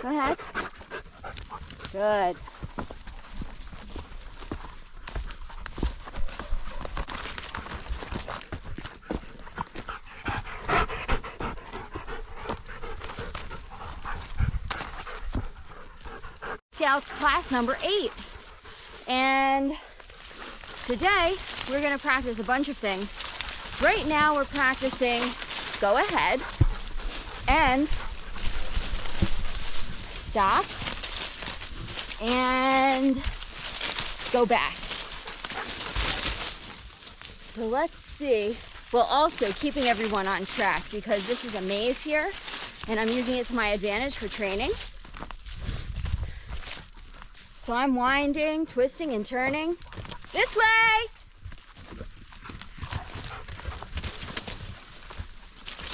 Go ahead. Good. Scouts class number 8. And today we're going to practice a bunch of things. Right now we're practicing go ahead and stop and go back. So let's see. Well, also keeping everyone on track because this is a maze here and I'm using it to my advantage for training. So I'm winding, twisting, and turning. This way!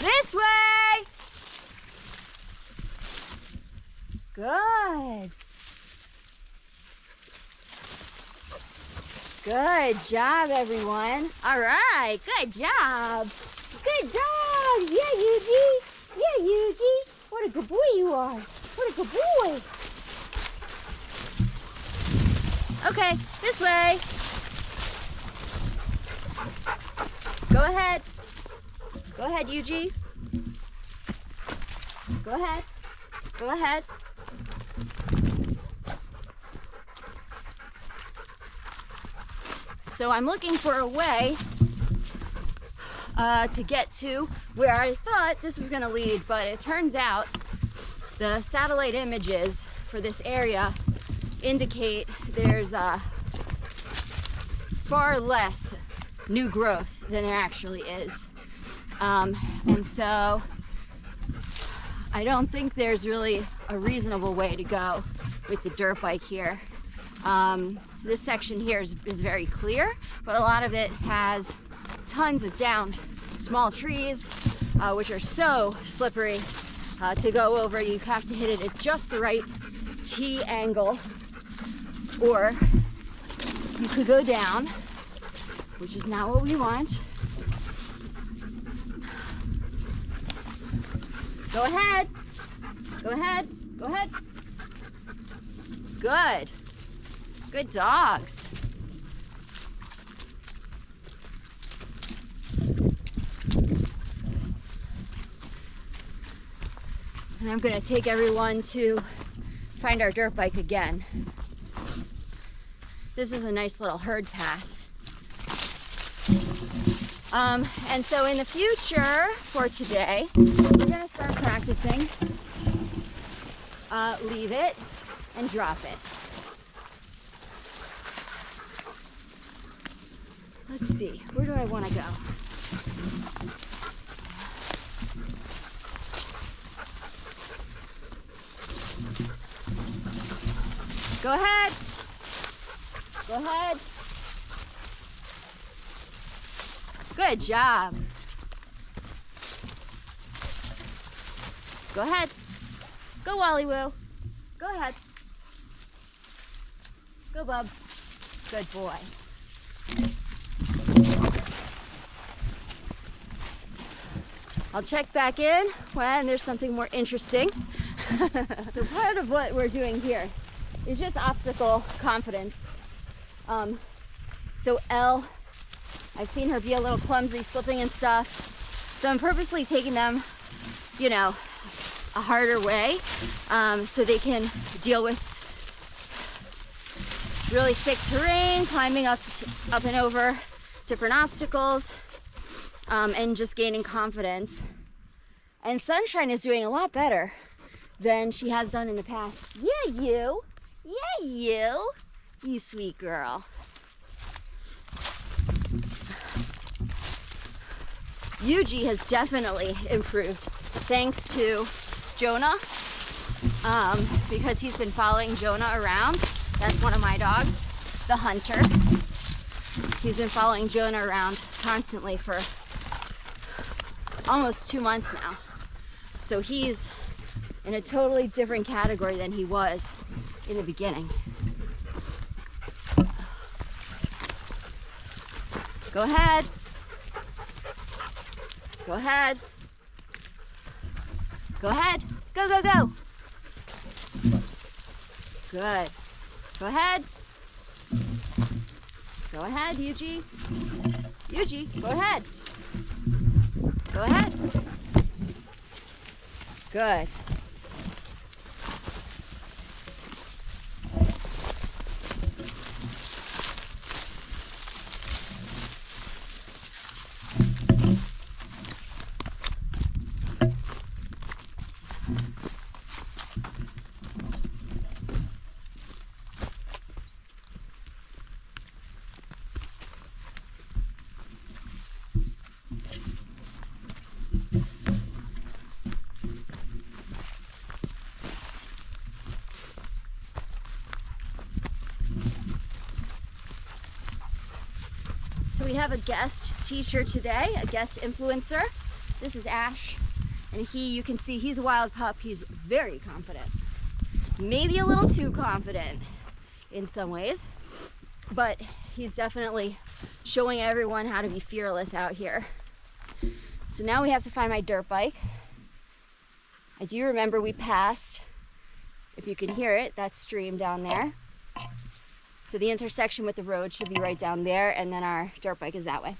This way! Good. Good job, everyone. All right, good job. Good dog. Yeah, Yuji. Yeah, Yuji. What a good boy you are. What a good boy. Okay, this way. Go ahead. Go ahead, Yuji. Go ahead. Go ahead. So I'm looking for a way to get to where I thought this was going to lead, but it turns out the satellite images for this area indicate there's far less new growth than there actually is. And so I don't think there's really a reasonable way to go with the dirt bike here. This section here is very clear, but a lot of it has tons of downed small trees, which are so slippery to go over. You have to hit it at just the right T angle, or you could go down, which is not what we want. Go ahead. Go ahead. Go ahead. Good. Good dogs. And I'm going to take everyone to find our dirt bike again. This is a nice little herd path. And so in the future, for today, we're going to start practicing leave it and drop it. Let's see, where do I want to go? Go ahead. Go ahead. Good job. Go ahead. Go, Wally Woo. Go ahead. Go, Bubs. Good boy. I'll check back in when there's something more interesting. So part of what we're doing here is just obstacle confidence. So Elle, I've seen her be a little clumsy, slipping and stuff. So I'm purposely taking them, you know, a harder way, so they can deal with really thick terrain, climbing up and over different obstacles, and just gaining confidence. And Sunshine is doing a lot better than she has done in the past. Yeah, you. Yeah, you sweet girl. Yuji has definitely improved thanks to Jonah, because he's been following Jonah around. That's one of my dogs, the Hunter. He's been following Jonah around constantly for almost 2 months now. So he's in a totally different category than he was in the beginning. Go ahead. Go ahead. Go ahead. Go, go, go. Good. Go ahead. Go ahead, Yuji. Yuji, go ahead. Go ahead. Good. So we have a guest teacher today, a guest influencer. This is Ash, and you can see he's a wild pup. He's very confident, maybe a little too confident in some ways, but he's definitely showing everyone how to be fearless out here. So now we have to find my dirt bike. I do remember we passed, if you can hear it, that stream down there. So the intersection with the road should be right down there, and then our dirt bike is that way.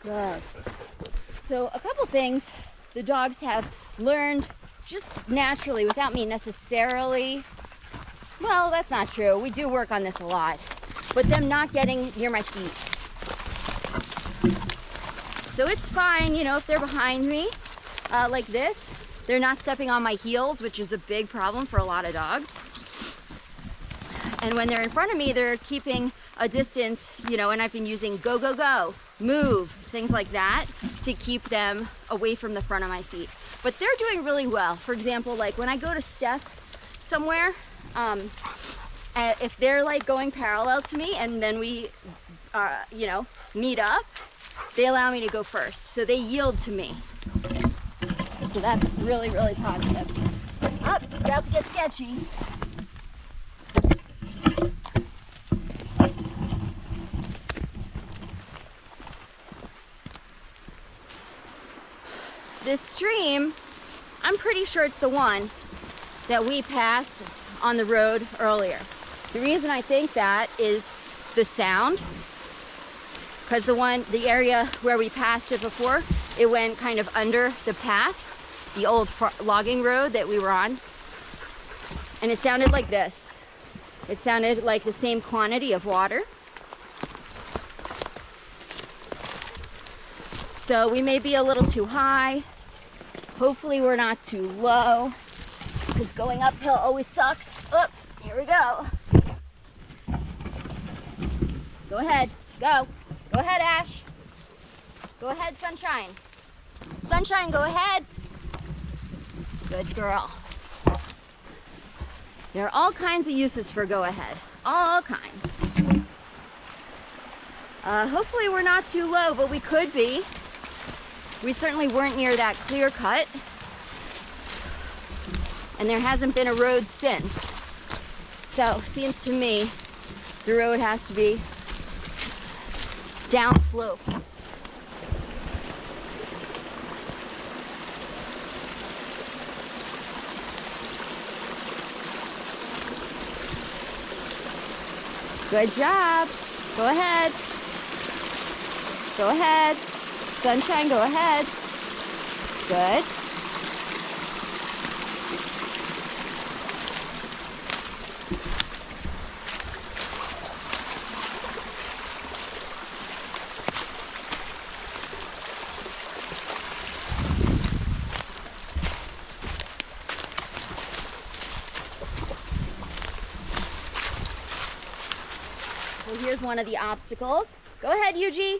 Good. So a couple things the dogs have learned just naturally without me necessarily, well, that's not true. We do work on this a lot. But them not getting near my feet. So it's fine, you know, if they're behind me like this, they're not stepping on my heels, which is a big problem for a lot of dogs. And when they're in front of me, they're keeping a distance, you know, and I've been using go, go, go, move, things like that to keep them away from the front of my feet. But they're doing really well. For example, like when I go to step somewhere, if they're like going parallel to me and then we, you know, meet up, they allow me to go first. So they yield to me. So that's really, really positive. Oh, it's about to get sketchy. This stream, I'm pretty sure it's the one that we passed on the road earlier. The reason I think that is the sound, because the area where we passed it before, it went kind of under the path, the old logging road that we were on, and it sounded like this. It sounded like the same quantity of water. So we may be a little too high. Hopefully we're not too low, because going uphill always sucks. Oh, here we go. Go ahead, go. Go ahead, Ash. Go ahead, Sunshine. Sunshine, go ahead. Good girl. There are all kinds of uses for go ahead. All kinds. Hopefully we're not too low, but we could be. We certainly weren't near that clear cut. And there hasn't been a road since. So, seems to me the road has to be down slope. Good job. Go ahead. Go ahead. Sunshine, go ahead. Good. Well, here's one of the obstacles. Go ahead, Yuji.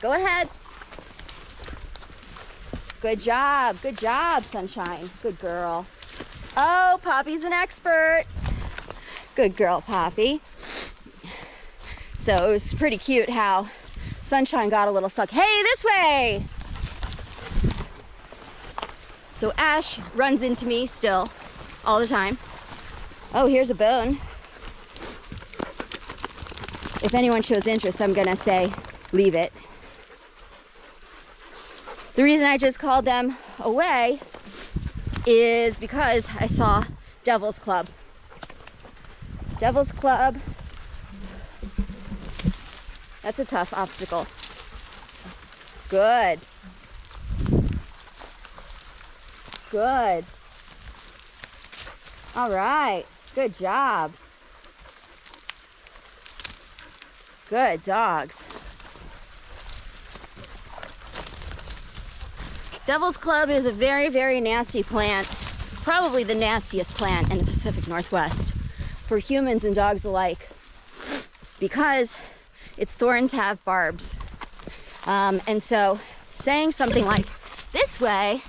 Go ahead. Good job, Sunshine. Good girl. Oh, Poppy's an expert. Good girl, Poppy. So it was pretty cute how Sunshine got a little stuck. Hey, this way! So Ash runs into me still, all the time. Oh, here's a bone. if anyone shows interest, I'm gonna say, leave it. The reason I just called them away is because I saw Devil's Club. Devil's Club, that's a tough obstacle. Good. Good. All right, good job. Good dogs. Devil's Club is a very, very nasty plant, probably the nastiest plant in the Pacific Northwest for humans and dogs alike, because its thorns have barbs. And so saying something like this way,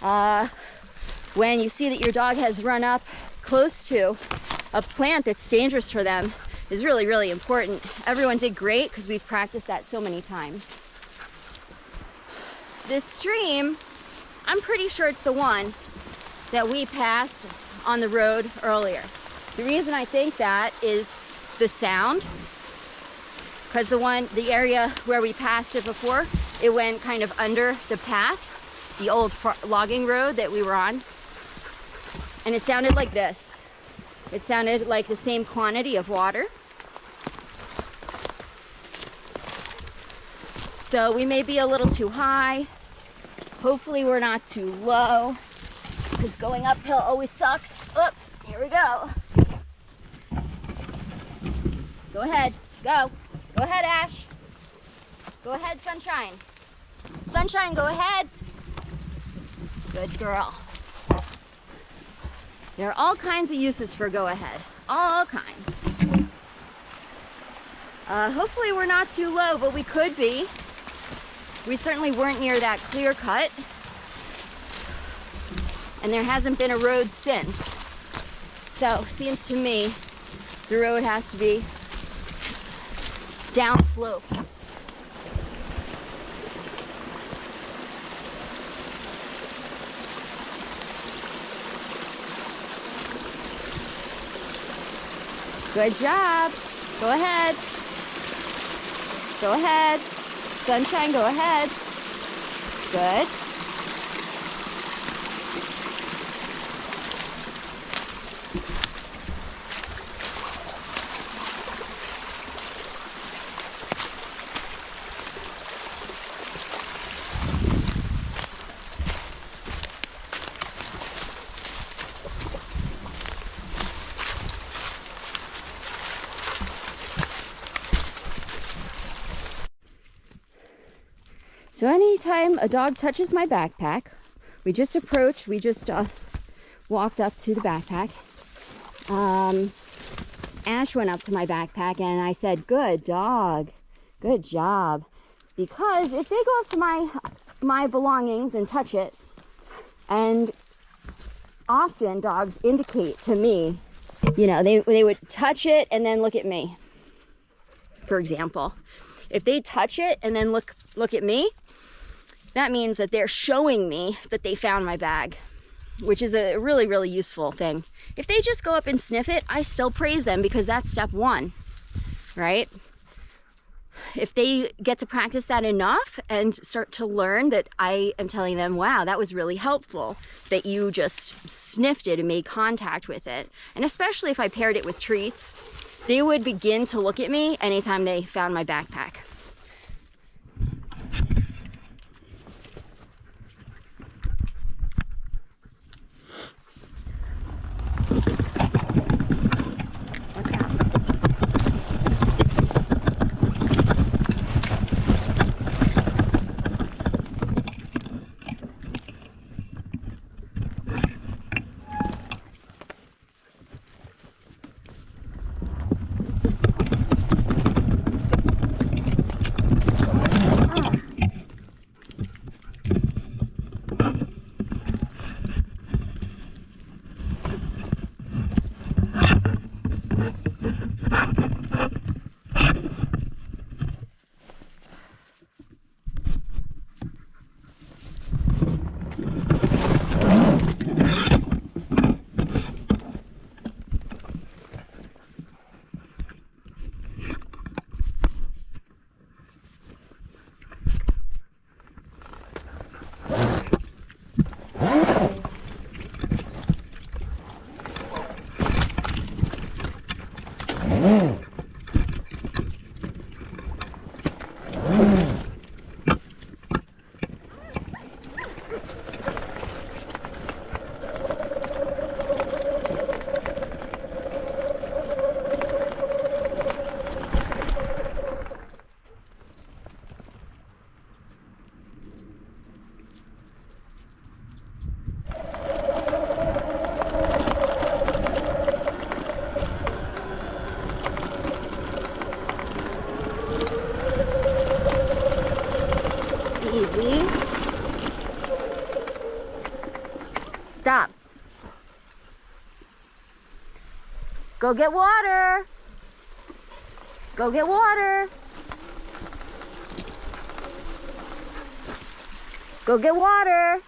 when you see that your dog has run up close to a plant that's dangerous for them, is really, really important. Everyone did great because we've practiced that so many times. This stream, I'm pretty sure it's the one that we passed on the road earlier. The reason I think that is the sound, because the area where we passed it before, it went kind of under the path, the old logging road that we were on, and it sounded like this. It sounded like the same quantity of water. So we may be a little too high. Hopefully we're not too low, because going uphill always sucks. Oh, here we go. Go ahead, go. Go ahead, Ash. Go ahead, Sunshine. Sunshine, go ahead. Good girl. There are all kinds of uses for go ahead. All kinds. Hopefully we're not too low, but we could be. We certainly weren't near that clear cut. And there hasn't been a road since. So, seems to me the road has to be down slope. Good job. Go ahead. Go ahead. Sunshine, go ahead. Good. So anytime a dog touches my backpack, we just walked up to the backpack. Ash went up to my backpack and I said, good dog, good job. Because if they go up to my belongings and touch it, and often dogs indicate to me, you know, they would touch it and then look at me, for example. If they touch it and then look at me, that means that they're showing me that they found my bag, which is a really, really useful thing. If they just go up and sniff it, I still praise them because that's step one, right? If they get to practice that enough and start to learn that I am telling them, wow, that was really helpful, that you just sniffed it and made contact with it. And especially if I paired it with treats, they would begin to look at me anytime they found my backpack. Easy. Stop. Go get water. Go get water. Go get water.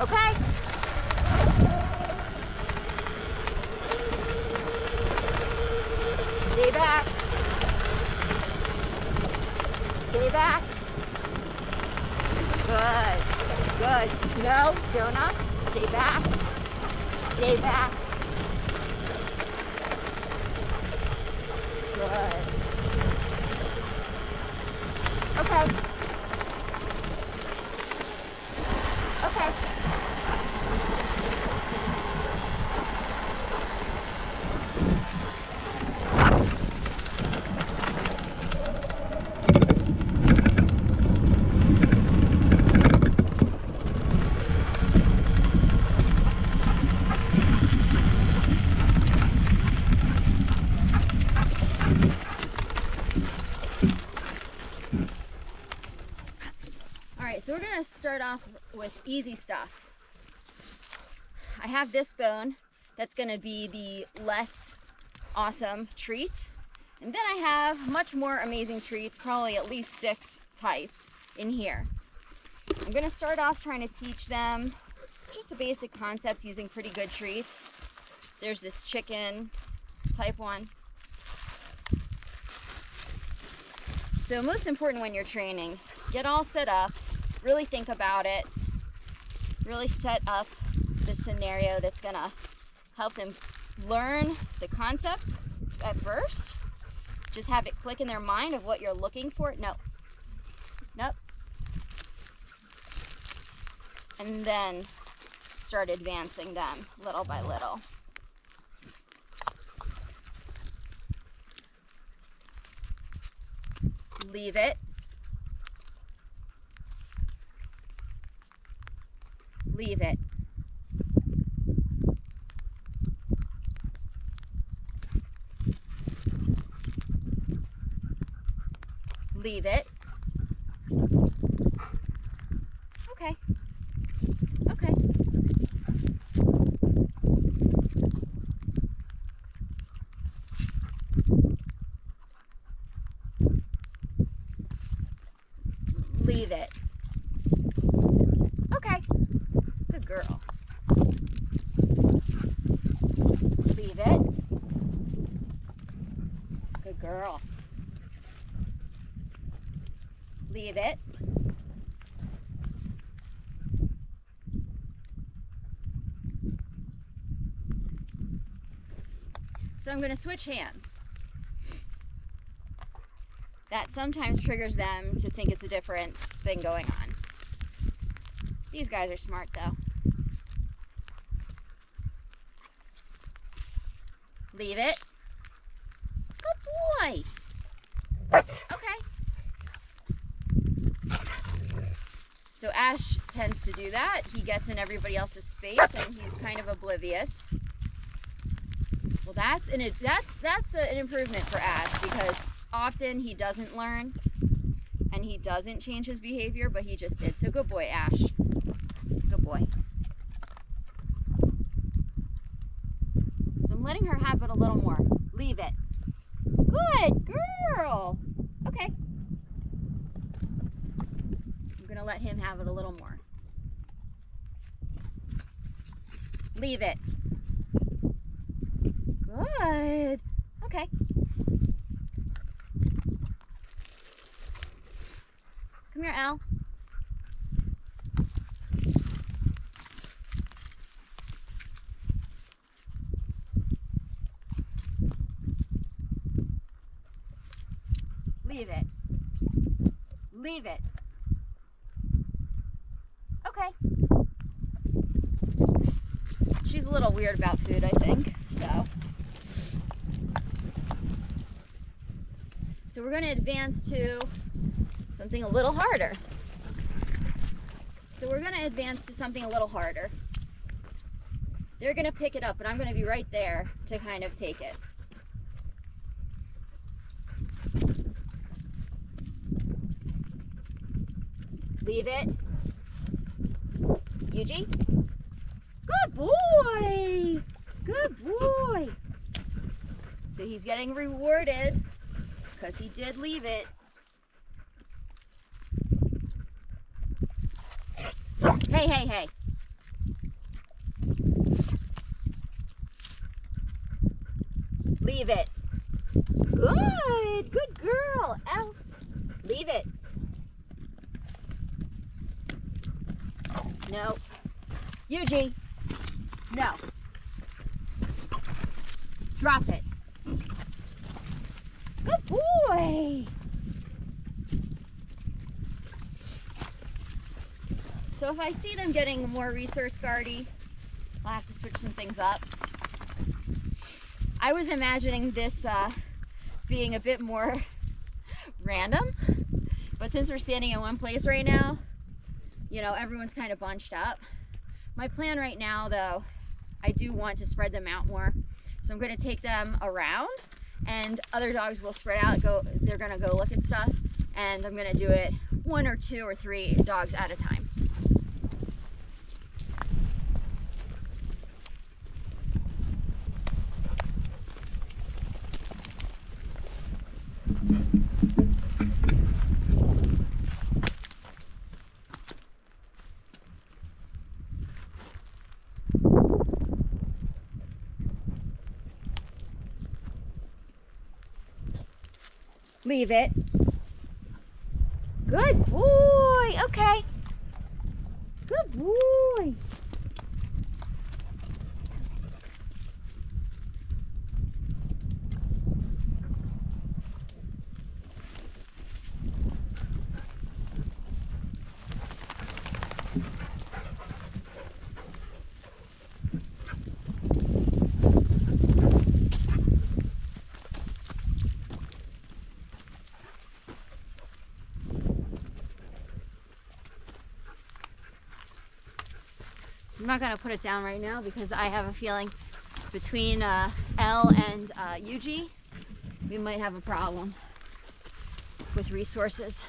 Okay. Stay back. Stay back. Good. Good. No, donut. Stay back. Stay back. Good. Okay. Okay. So we're gonna start off with easy stuff. I have this bone that's gonna be the less awesome treat. And then I have much more amazing treats, probably at least 6 types in here. I'm gonna start off trying to teach them just the basic concepts using pretty good treats. There's this chicken type one. So most important when you're training, get all set up, really think about it, really set up the scenario that's gonna help them learn the concept at first. Just have it click in their mind of what you're looking for. No. Nope. And then start advancing them little by little. Leave it. Leave it. Leave it. Okay. Okay. Leave it. Okay. Good girl. Leave it. Good girl. Leave it. So I'm going to switch hands. That sometimes triggers them to think it's a different thing going on. These guys are smart though. Leave it. Good boy. Okay. So Ash tends to do that. He gets in everybody else's space and he's kind of oblivious. Well, that's an improvement for Ash, because often he doesn't learn and he doesn't change his behavior, but he just did. So good boy, Ash. Good boy. So I'm letting her have it a little more. Leave it. Good girl. Okay. I'm gonna let him have it a little more. Leave it. Good. Okay. Come here, Elle. Leave it. Leave it. Okay. She's a little weird about food, I think, so. So we're going to advance to something a little harder. They're going to pick it up, and I'm going to be right there to kind of take it. Leave it. Yuji. Good boy. Good boy. So he's getting rewarded because he did leave it. Hey, hey, hey. Leave it. Good. Good girl. Ow. Leave it. No. Yuji. No. Drop it. Good boy. So if I see them getting more resource guardy, I'll have to switch some things up. I was imagining this being a bit more random, but since we're standing in one place right now, you know, everyone's kind of bunched up. My plan right now, though, I do want to spread them out more. So I'm going to take them around, and other dogs will spread out. They're going to go look at stuff, and I'm going to do it 1 or 2 or 3 dogs at a time. Leave it. Good boy. Okay. Good boy. So I'm not going to put it down right now because I have a feeling between Elle and Yuji, we might have a problem with resources.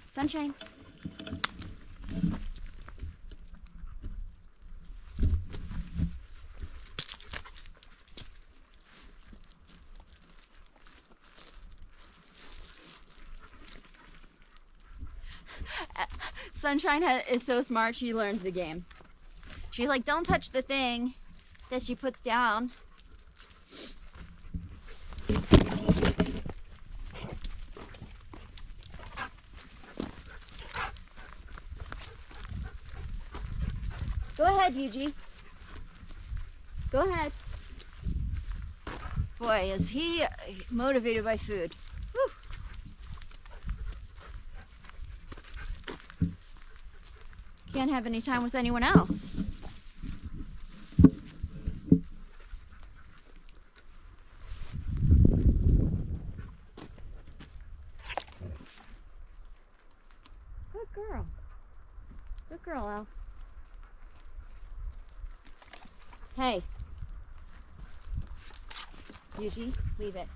Sunshine. Sunshine is so smart, she learned the game. She's like, don't touch the thing that she puts down. Go ahead, Yuji. Go ahead. Boy, is he motivated by food. Whew. Can't have any time with anyone else. Good girl. Good girl, Elle. Hey. Yuji, leave it.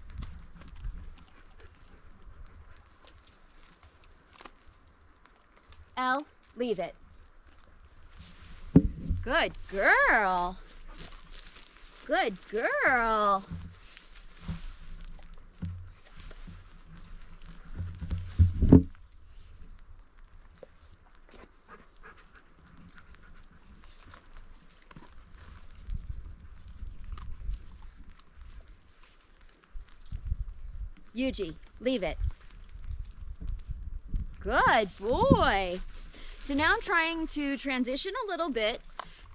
Elle, leave it. Good girl. Good girl. Yuji, leave it. Good boy. So now I'm trying to transition a little bit.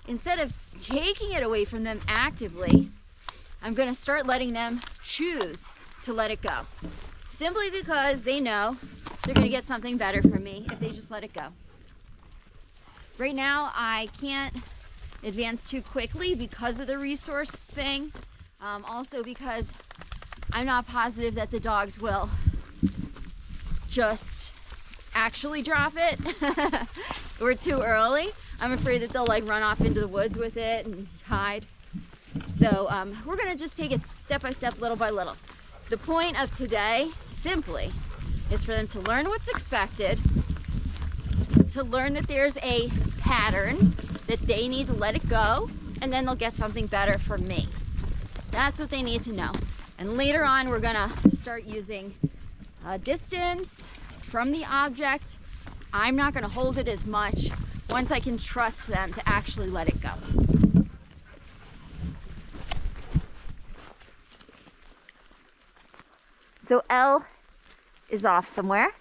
Instead of taking it away from them actively, I'm going to start letting them choose to let it go. Simply because they know they're going to get something better from me if they just let it go. Right now, I can't advance too quickly because of the resource thing. Also because I'm not positive that the dogs will just actually drop it. We're too early. I'm afraid that they'll like run off into the woods with it and hide. So we're gonna just take it step by step, little by little. The point of today, simply, is for them to learn what's expected, to learn that there's a pattern, that they need to let it go, and then they'll get something better from me. That's what they need to know. And later on, we're gonna start using distance from the object. I'm not gonna hold it as much once I can trust them to actually let it go. So Elle is off somewhere.